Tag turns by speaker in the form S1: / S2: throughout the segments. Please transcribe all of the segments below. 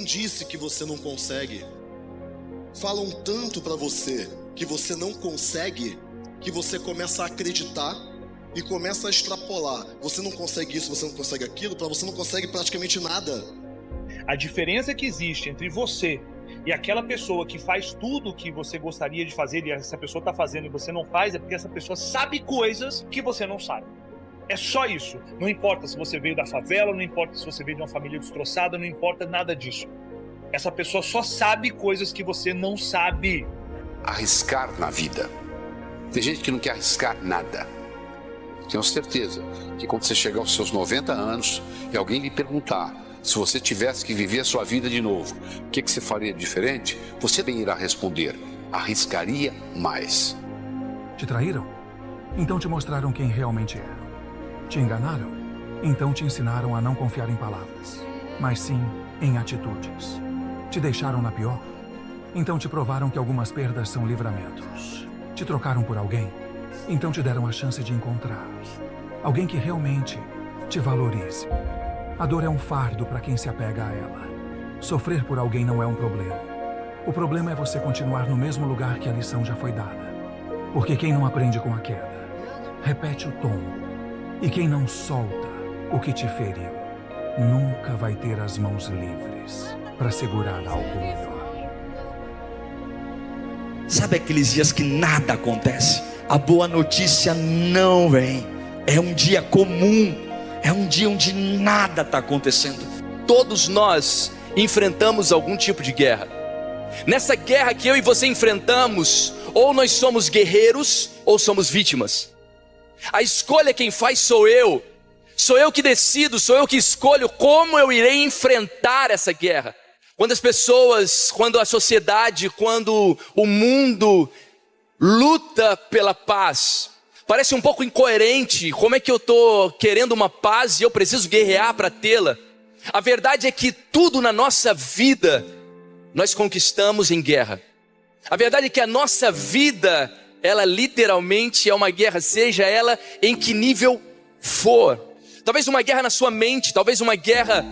S1: disse que você não consegue. Falam tanto pra você que você não consegue, que você começa a acreditar e começa a extrapolar. Você não consegue isso, você não consegue aquilo, pra você não consegue praticamente nada.
S2: A diferença que existe entre você e aquela pessoa que faz tudo o que você gostaria de fazer e essa pessoa está fazendo e você não faz, é porque essa pessoa sabe coisas que você não sabe. É só isso. Não importa se você veio da favela, não importa se você veio de uma família destroçada, não importa nada disso. Essa pessoa só sabe coisas que você não sabe.
S3: Arriscar na vida. Tem gente que não quer arriscar nada. Tenho certeza que quando você chegar aos seus 90 anos e alguém lhe perguntar se você tivesse que viver a sua vida de novo, o que você faria diferente? Você bem irá responder: arriscaria mais.
S4: Te traíram? Então te mostraram quem realmente eram. Te enganaram? Então te ensinaram a não confiar em palavras, mas sim em atitudes. Te deixaram na pior? Então te provaram que algumas perdas são livramentos. Te trocaram por alguém? Então te deram a chance de encontrar alguém que realmente te valorize. A dor é um fardo para quem se apega a ela. Sofrer por alguém não é um problema. O problema é você continuar no mesmo lugar que a lição já foi dada. Porque quem não aprende com a queda, repete o tombo. E quem não solta o que te feriu, nunca vai ter as mãos livres para segurar algo melhor.
S5: Sabe aqueles dias que nada acontece? A boa notícia não vem. É um dia comum. É um dia onde nada está acontecendo.
S6: Todos nós enfrentamos algum tipo de guerra. Nessa guerra que eu e você enfrentamos, ou nós somos guerreiros, ou somos vítimas. A escolha quem faz sou eu. Sou eu que decido, sou eu que escolho como eu irei enfrentar essa guerra. Quando as pessoas, quando a sociedade, quando o mundo luta pela paz, parece um pouco incoerente. Como é que eu estou querendo uma paz e eu preciso guerrear para tê-la? A verdade é que tudo na nossa vida nós conquistamos em guerra. A verdade é que a nossa vida, ela literalmente é uma guerra, seja ela em que nível for. Talvez uma guerra na sua mente, talvez uma guerra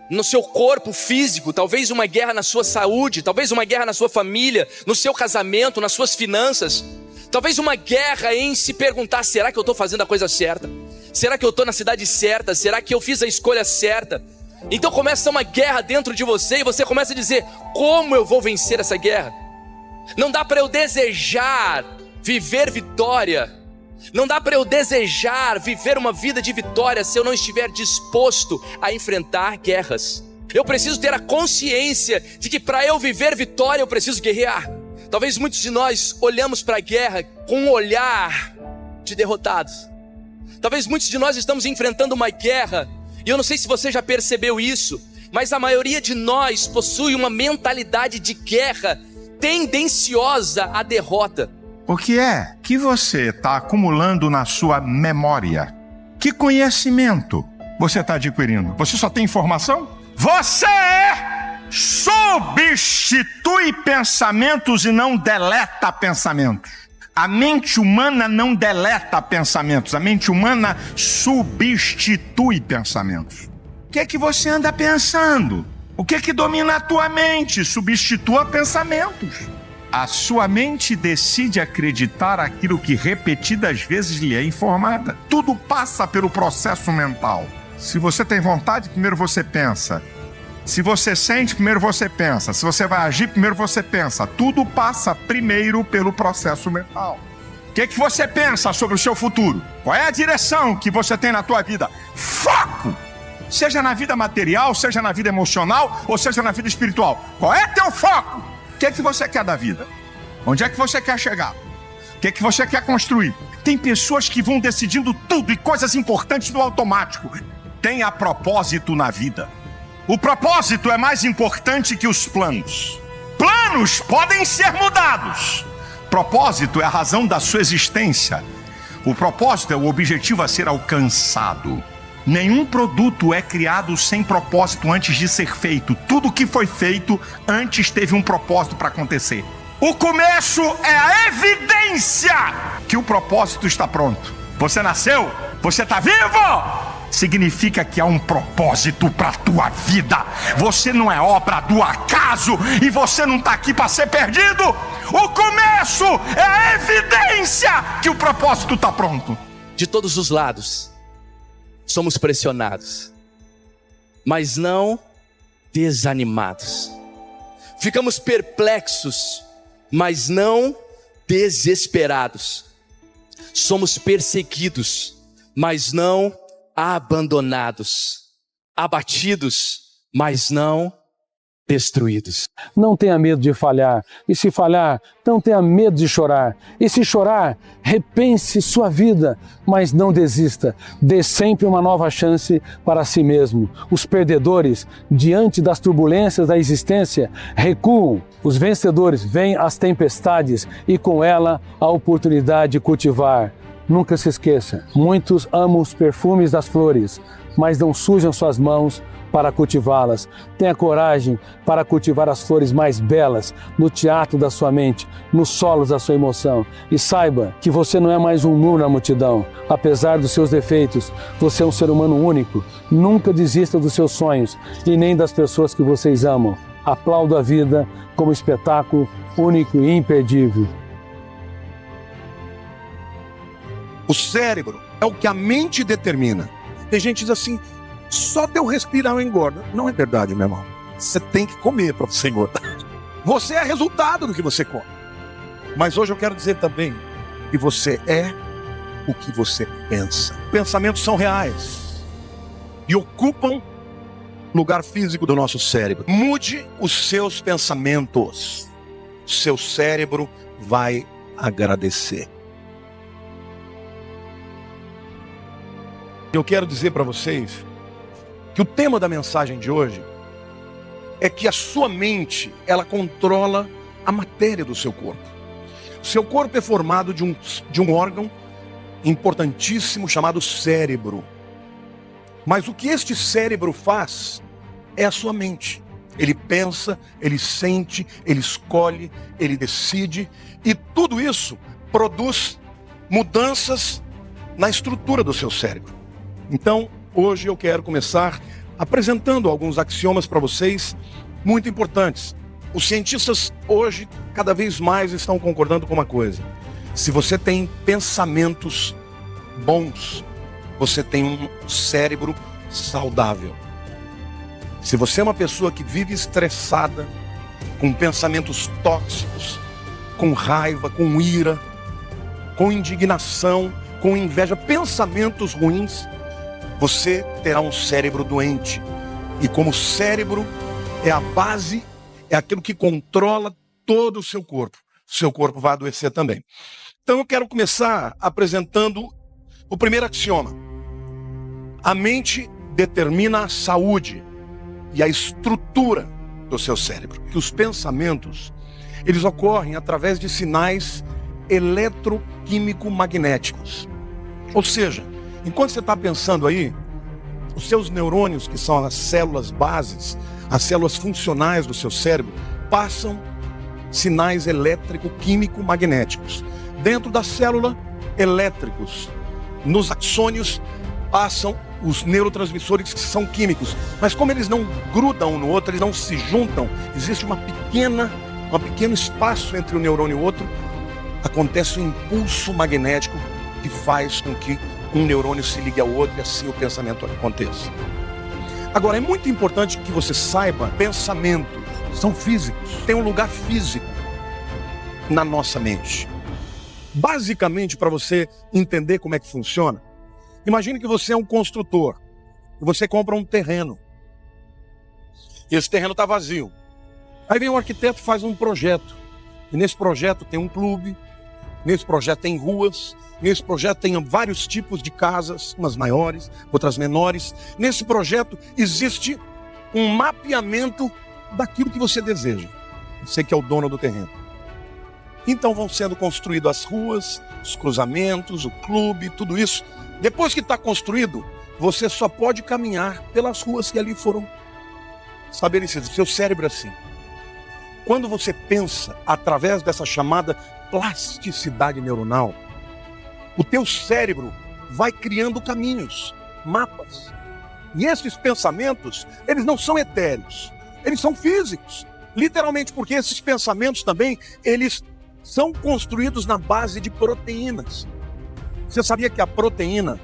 S6: no seu corpo físico, talvez uma guerra na sua saúde, talvez uma guerra na sua família, no seu casamento, nas suas finanças. Talvez uma guerra em se perguntar: será que eu estou fazendo a coisa certa? Será que eu estou na cidade certa? Será que eu fiz a escolha certa? Então começa uma guerra dentro de você e você começa a dizer: como eu vou vencer essa guerra? Não dá para eu desejar viver vitória. Não dá para eu desejar viver uma vida de vitória se eu não estiver disposto a enfrentar guerras. Eu preciso ter a consciência de que para eu viver vitória eu preciso guerrear. Talvez muitos de nós olhamos para a guerra com um olhar de derrotados. Talvez muitos de nós estamos enfrentando uma guerra, e eu não sei se você já percebeu isso, mas a maioria de nós possui uma mentalidade de guerra tendenciosa à derrota.
S7: O que é que você está acumulando na sua memória? Que conhecimento você está adquirindo? Você só tem informação? Você substitui pensamentos e não deleta pensamentos. A mente humana não deleta pensamentos, a mente humana substitui pensamentos. O que é que você anda pensando? O que é que domina a tua mente? Substitua pensamentos. A sua mente decide acreditar aquilo que repetidas vezes lhe é informada. Tudo passa pelo processo mental. Se você tem vontade, primeiro você pensa. Se você sente, primeiro você pensa. Se você vai agir, primeiro você pensa. Tudo passa primeiro pelo processo mental. O que é que você pensa sobre o seu futuro? Qual é a direção que você tem na tua vida? Foco! Seja na vida material, seja na vida emocional, ou seja na vida espiritual. Qual é teu foco? O que é que você quer da vida? Onde é que você quer chegar? O que é que você quer construir? Tem pessoas que vão decidindo tudo e coisas importantes no automático. Tenha propósito na vida. O propósito é mais importante que os planos. Planos podem ser mudados. Propósito é a razão da sua existência. O propósito é o objetivo a ser alcançado. Nenhum produto é criado sem propósito antes de ser feito. Tudo que foi feito antes teve um propósito para acontecer. O começo é a evidência que o propósito está pronto. Você nasceu? Você está vivo? significa que há um propósito para a tua vida. Você não é obra do acaso e você não está aqui para ser perdido. O começo é a evidência que o propósito está pronto.
S6: De todos os lados, somos pressionados, mas não desanimados. Ficamos perplexos, mas não desesperados. Somos perseguidos, mas não abandonados. Abatidos, mas não destruídos.
S8: Não tenha medo de falhar. E se falhar, não tenha medo de chorar. E se chorar, repense sua vida, mas não desista. Dê sempre uma nova chance para si mesmo. Os perdedores, diante das turbulências da existência, recuam. Os vencedores veem as tempestades e com ela a oportunidade de cultivar. Nunca se esqueça, muitos amam os perfumes das flores, mas não sujam suas mãos para cultivá-las. Tenha coragem para cultivar as flores mais belas no teatro da sua mente, nos solos da sua emoção. E saiba que você não é mais um número na multidão. Apesar dos seus defeitos, você é um ser humano único. Nunca desista dos seus sonhos e nem das pessoas que vocês amam. Aplaudo a vida como espetáculo único e imperdível.
S9: O cérebro é o que a mente determina. Tem gente que diz assim, só de eu respirar eu engordo. Não é verdade, meu irmão. Você tem que comer para você engordar. Você é resultado do que você come. Mas hoje eu quero dizer também que você é o que você pensa. Pensamentos são reais e ocupam lugar físico do nosso cérebro. Mude os seus pensamentos. Seu cérebro vai agradecer. Eu quero dizer para vocês que o tema da mensagem de hoje é que a sua mente, ela controla a matéria do seu corpo. O seu corpo é formado de um órgão importantíssimo chamado cérebro. Mas o que este cérebro faz é a sua mente. Ele pensa, ele sente, ele escolhe, ele decide, e tudo isso produz mudanças na estrutura do seu cérebro. Então, hoje eu quero começar apresentando alguns axiomas para vocês muito importantes. Os cientistas hoje cada vez mais estão concordando com uma coisa. Se você tem pensamentos bons, você tem um cérebro saudável. Se você é uma pessoa que vive estressada, com pensamentos tóxicos, com raiva, com ira, com indignação, com inveja, pensamentos ruins, você terá um cérebro doente. E como o cérebro é a base, é aquilo que controla todo o seu corpo vai adoecer também. Então eu quero começar apresentando o primeiro axioma. A mente determina a saúde e a estrutura do seu cérebro. Que os pensamentos, eles ocorrem através de sinais eletroquímico-magnéticos. Ou seja, enquanto você está pensando aí, os seus neurônios, que são as células bases, as células funcionais do seu cérebro, passam sinais elétrico-químico-magnéticos. Dentro da célula, elétricos. Nos axônios, passam os neurotransmissores que são químicos. Mas como eles não grudam um no outro, eles não se juntam, existe um pequeno espaço entre um neurônio e o outro, acontece um impulso magnético que faz com que um neurônio se ligue ao outro e assim o pensamento aconteça. Agora, é muito importante que você saiba, pensamentos são físicos, tem um lugar físico na nossa mente. Basicamente, para você entender como é que funciona, imagine que você é um construtor e você compra um terreno. E esse terreno está vazio. Aí vem um arquiteto e faz um projeto. E nesse projeto tem um clube, nesse projeto tem ruas, nesse projeto tem vários tipos de casas, umas maiores, outras menores. Nesse projeto existe um mapeamento daquilo que você deseja. Você que é o dono do terreno. Então vão sendo construídas as ruas, os cruzamentos, o clube, tudo isso. Depois que está construído, você só pode caminhar pelas ruas que ali foram estabelecidas. Seu cérebro é assim. Quando você pensa através dessa chamada plasticidade neuronal, o teu cérebro vai criando caminhos, mapas. E esses pensamentos, eles não são etéreos, eles são físicos. Literalmente, porque esses pensamentos também, eles são construídos na base de proteínas. Você sabia que a proteína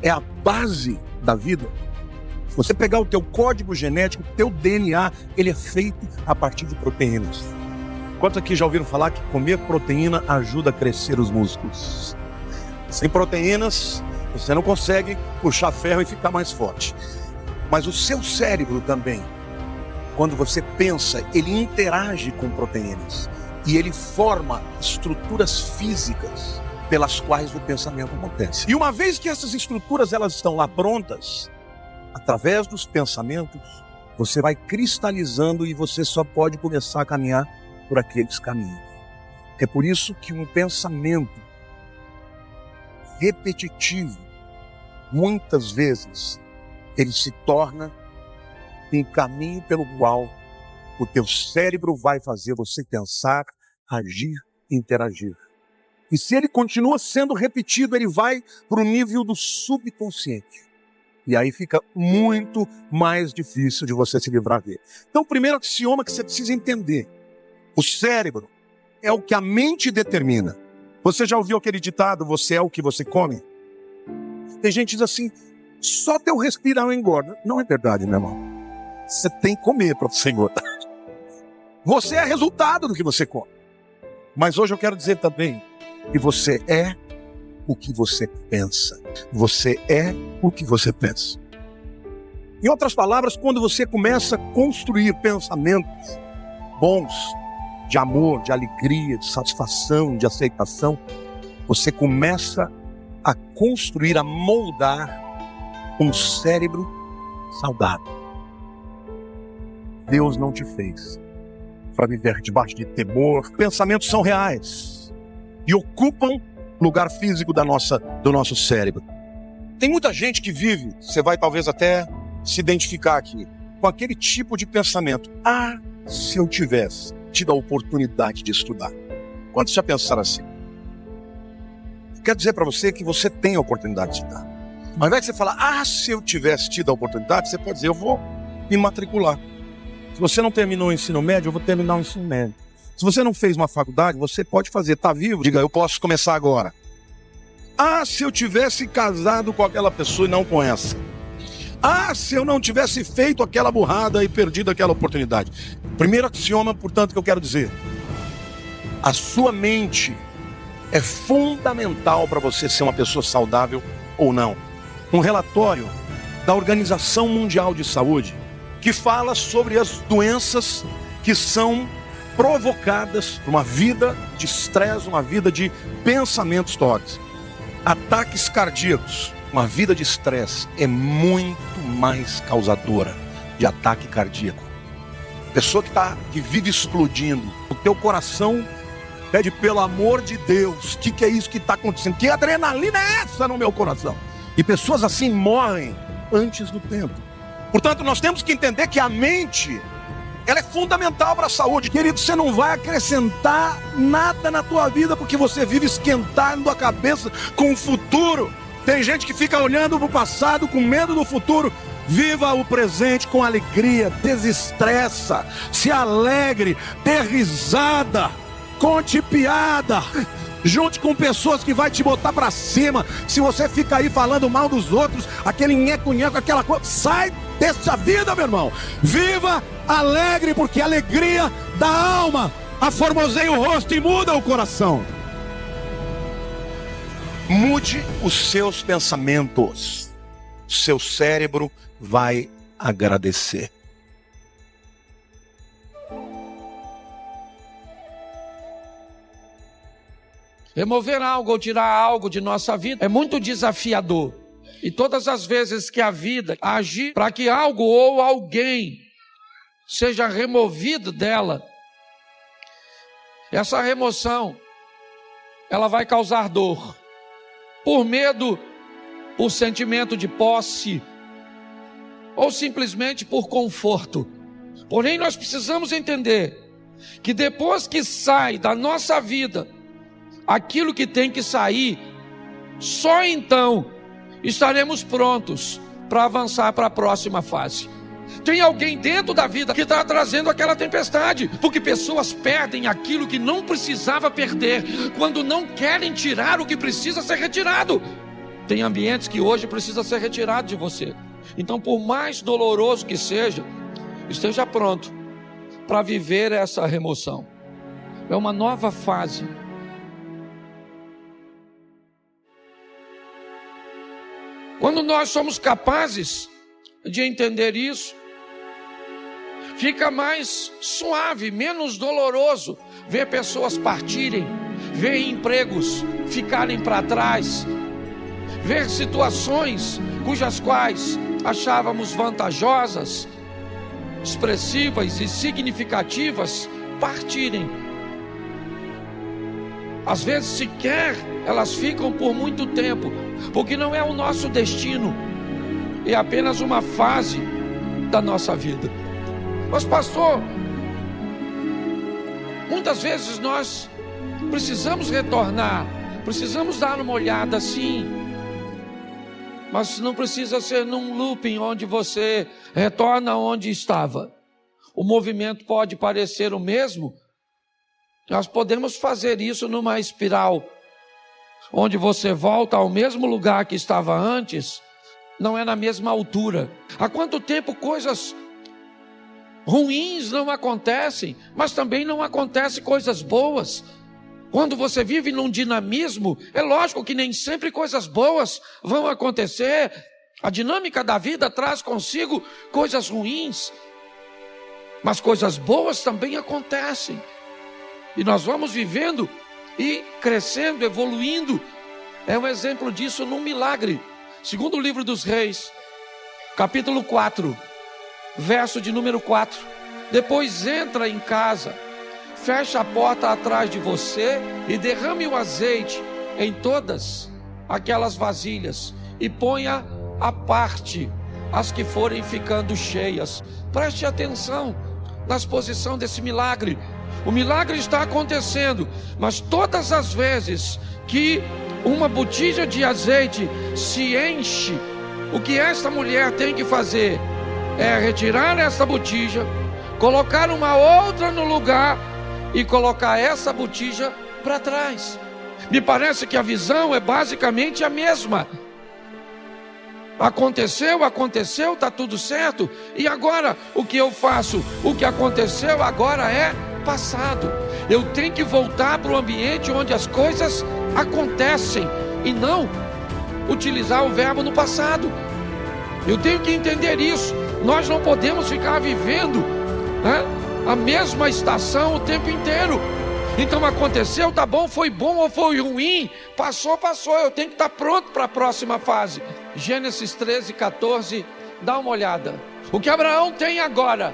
S9: é a base da vida? Se você pegar o teu código genético, o teu DNA, ele é feito a partir de proteínas. Quantos aqui já ouviram falar que comer proteína ajuda a crescer os músculos? Sem proteínas, você não consegue puxar ferro e ficar mais forte. Mas o seu cérebro também, quando você pensa, ele interage com proteínas. E ele forma estruturas físicas pelas quais o pensamento acontece. E uma vez que essas estruturas elas estão lá prontas, através dos pensamentos, você vai cristalizando e você só pode começar a caminhar por aqueles caminhos. É por isso que um pensamento repetitivo, muitas vezes, ele se torna um caminho pelo qual o teu cérebro vai fazer você pensar, agir e interagir. E se ele continua sendo repetido, ele vai para o nível do subconsciente. E aí fica muito mais difícil de você se livrar dele. Então, o primeiro axioma que você precisa entender: o cérebro é o que a mente determina. Você já ouviu aquele ditado, você é o que você come? Tem gente que diz assim, só teu respirar engorda. Não é verdade, meu irmão. Você tem que comer para você engordar. Você é resultado do que você come. Mas hoje eu quero dizer também que você é o que você pensa. Você é o que você pensa. Em outras palavras, quando você começa a construir pensamentos bons, de amor, de alegria, de satisfação, de aceitação, você começa a construir, a moldar um cérebro saudável. Deus não te fez para viver debaixo de temor. Pensamentos são reais e ocupam lugar físico do nosso cérebro. Tem muita gente que vive, você vai talvez até se identificar aqui, com aquele tipo de pensamento. Ah, se eu tivesse tido a oportunidade de estudar. Quantos já pensaram assim? Quero dizer para você que você tem a oportunidade de estudar. Mas ao invés de você falar, ah, se eu tivesse tido a oportunidade, você pode dizer, eu vou me matricular. Se você não terminou o ensino médio, eu vou terminar o ensino médio. Se você não fez uma faculdade, você pode fazer. Está vivo? Diga, eu posso começar agora. Ah, se eu tivesse casado com aquela pessoa e não com essa. Ah, se eu não tivesse feito aquela burrada e perdido aquela oportunidade. Primeiro axioma, portanto, que eu quero dizer. A sua mente é fundamental para você ser uma pessoa saudável ou não. Um relatório da Organização Mundial de Saúde que fala sobre as doenças que são provocadas por uma vida de estresse, uma vida de pensamentos tóxicos. Ataques cardíacos. Uma vida de estresse é muito mais causadora de ataque cardíaco. Pessoa que vive explodindo. O teu coração pede, pelo amor de Deus, o que é isso que está acontecendo? Que adrenalina é essa no meu coração? E pessoas assim morrem antes do tempo. Portanto, nós temos que entender que a mente, ela é fundamental para a saúde. Querido, você não vai acrescentar nada na tua vida porque você vive esquentando a cabeça com o futuro. Tem gente que fica olhando para o passado com medo do futuro. Viva o presente com alegria, desestressa, se alegre, dê risada, conte piada, junte com pessoas que vai te botar para cima. Se você fica aí falando mal dos outros, aquele nheco-nheco, aquela coisa, sai dessa vida, meu irmão. Viva alegre, porque a alegria da alma aformoseia o rosto e muda o coração. Mude os seus pensamentos. Seu cérebro vai agradecer.
S10: Remover algo ou tirar algo de nossa vida é muito desafiador. E todas as vezes que a vida agir para que algo ou alguém seja removido dela, essa remoção, ela vai causar dor. Por medo, por sentimento de posse, ou simplesmente por conforto. Porém, nós precisamos entender que depois que sai da nossa vida aquilo que tem que sair, só então estaremos prontos para avançar para a próxima fase. Tem alguém dentro da vida que está trazendo aquela tempestade, porque pessoas perdem aquilo que não precisava perder, quando não querem tirar o que precisa ser retirado. Tem ambientes que hoje precisa ser retirado de você. Então, por mais doloroso que seja, esteja pronto para viver essa remoção. É uma nova fase. Quando nós somos capazes de entender isso, fica mais suave, menos doloroso ver pessoas partirem, ver empregos ficarem para trás, ver situações cujas quais achávamos vantajosas, expressivas e significativas partirem. Às vezes sequer elas ficam por muito tempo, porque não é o nosso destino, é apenas uma fase da nossa vida. Mas pastor, muitas vezes nós precisamos retornar, precisamos dar uma olhada sim, mas não precisa ser num looping onde você retorna onde estava. O movimento pode parecer o mesmo, nós podemos fazer isso numa espiral, onde você volta ao mesmo lugar que estava antes, não é na mesma altura. Há quanto tempo coisas ruins não acontecem, mas também não acontecem coisas boas. Quando você vive num dinamismo, é lógico que nem sempre coisas boas vão acontecer. A dinâmica da vida traz consigo coisas ruins, mas coisas boas também acontecem. E nós vamos vivendo e crescendo, evoluindo. É um exemplo disso num milagre. Segundo o livro dos Reis, capítulo 4, verso de número 4. Depois entra em casa, fecha a porta atrás de você e derrame o azeite em todas aquelas vasilhas e ponha à parte as que forem ficando cheias. Preste atenção na exposição desse milagre. O milagre está acontecendo, mas todas as vezes que uma botija de azeite se enche, o que esta mulher tem que fazer é retirar essa botija, colocar uma outra no lugar e colocar essa botija para trás. Me parece que a visão é basicamente a mesma. Aconteceu, está tudo certo. E agora, o que eu faço? O que aconteceu agora é passado. Eu tenho que voltar para o ambiente onde as coisas acontecem e não utilizar o verbo no passado. Eu tenho que entender isso. Nós não podemos ficar vivendo a mesma estação o tempo inteiro. Então aconteceu, tá bom, foi bom ou foi ruim, passou, eu tenho que estar pronto para a próxima fase. Gênesis 13, 14, dá uma olhada. O que Abraão tem agora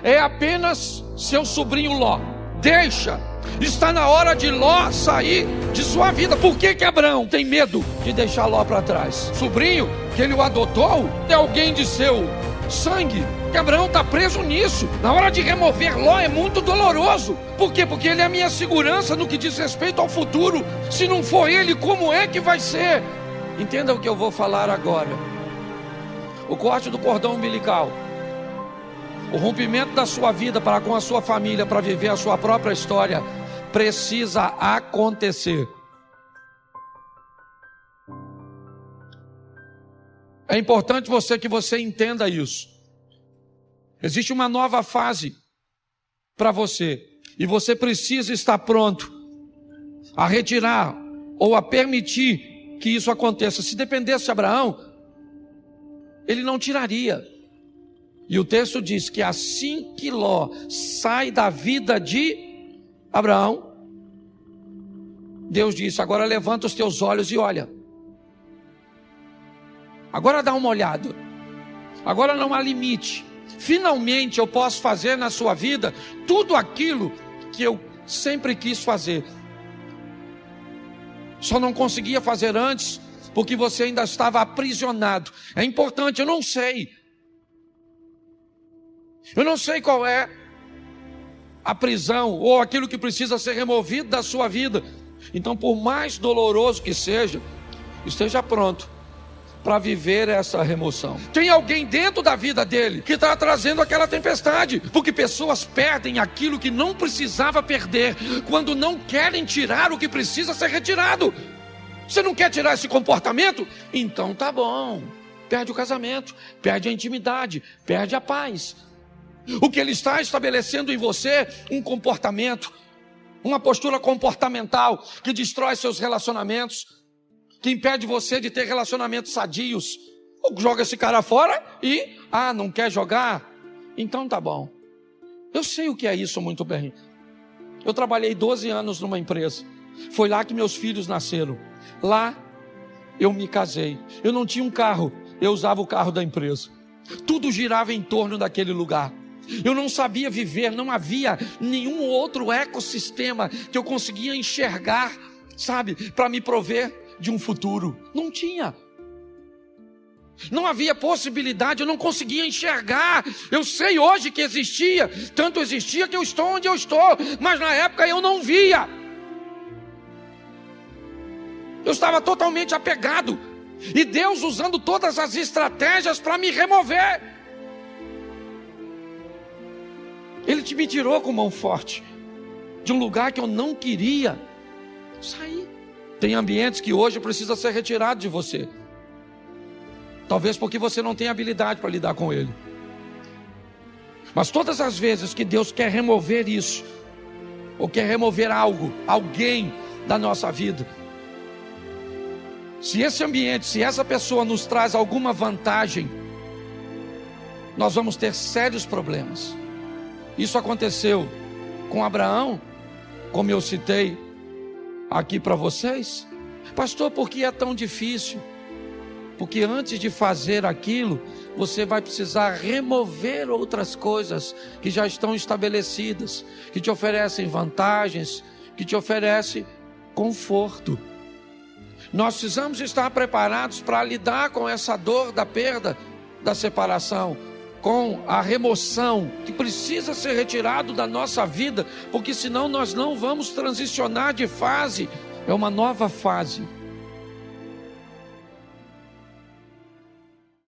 S10: é apenas seu sobrinho Ló. Deixa, está na hora de Ló sair de sua vida. Por que Abraão tem medo de deixar Ló para trás? Sobrinho, que ele o adotou, é alguém de seu sangue, que Abraão está preso nisso. Na hora de remover Ló é muito doloroso. Por quê? Porque ele é a minha segurança no que diz respeito ao futuro. Se não for ele, como é que vai ser? Entenda o que eu vou falar agora. O corte do cordão umbilical, o rompimento da sua vida para com a sua família, para viver a sua própria história, precisa acontecer. É importante que você entenda isso. Existe uma nova fase para você, e você precisa estar pronto a retirar ou a permitir que isso aconteça. Se dependesse de Abraão, ele não tiraria. E o texto diz que assim que Ló sai da vida de Abraão, Deus disse: agora levanta os teus olhos e olha. Agora dá uma olhada. Agora não há limite. Finalmente eu posso fazer na sua vida tudo aquilo que eu sempre quis fazer. Só não conseguia fazer antes porque você ainda estava aprisionado. É importante, eu não sei qual é a prisão ou aquilo que precisa ser removido da sua vida. Então, por mais doloroso que seja, esteja pronto para viver essa remoção. Tem alguém dentro da vida dele que está trazendo aquela tempestade, porque pessoas perdem aquilo que não precisava perder, quando não querem tirar o que precisa ser retirado. Você não quer tirar esse comportamento? Então tá bom. Perde o casamento, perde a intimidade, perde a paz. O que ele está estabelecendo em você, um comportamento, uma postura comportamental que destrói seus relacionamentos, que impede você de ter relacionamentos sadios. Ou joga esse cara fora e, não quer jogar? Então tá bom. Eu sei o que é isso muito bem. Eu trabalhei 12 anos numa empresa. Foi lá que meus filhos nasceram. Lá eu me casei. Eu não tinha um carro, eu usava o carro da empresa. Tudo girava em torno daquele lugar. Eu não sabia viver, não havia nenhum outro ecossistema que eu conseguia enxergar, sabe, para me prover de um futuro. Não tinha. Não havia possibilidade, eu não conseguia enxergar. Eu sei hoje que existia, tanto existia que eu estou onde eu estou, mas na época eu não via. Eu estava totalmente apegado, e Deus usando todas as estratégias para me remover. Ele me tirou com mão forte de um lugar que eu não queria sair. Tem ambientes que hoje precisa ser retirado de você. Talvez porque você não tem habilidade para lidar com ele. Mas todas as vezes que Deus quer remover isso, ou quer remover algo, alguém da nossa vida, se esse ambiente, se essa pessoa nos traz alguma vantagem, nós vamos ter sérios problemas. Isso aconteceu com Abraão, como eu citei aqui para vocês. Pastor, por que é tão difícil? Porque antes de fazer aquilo, você vai precisar remover outras coisas que já estão estabelecidas, que te oferecem vantagens, que te oferecem conforto. Nós precisamos estar preparados para lidar com essa dor da perda, da separação, com a remoção que precisa ser retirado da nossa vida, porque senão nós não vamos transicionar de fase. É uma nova fase.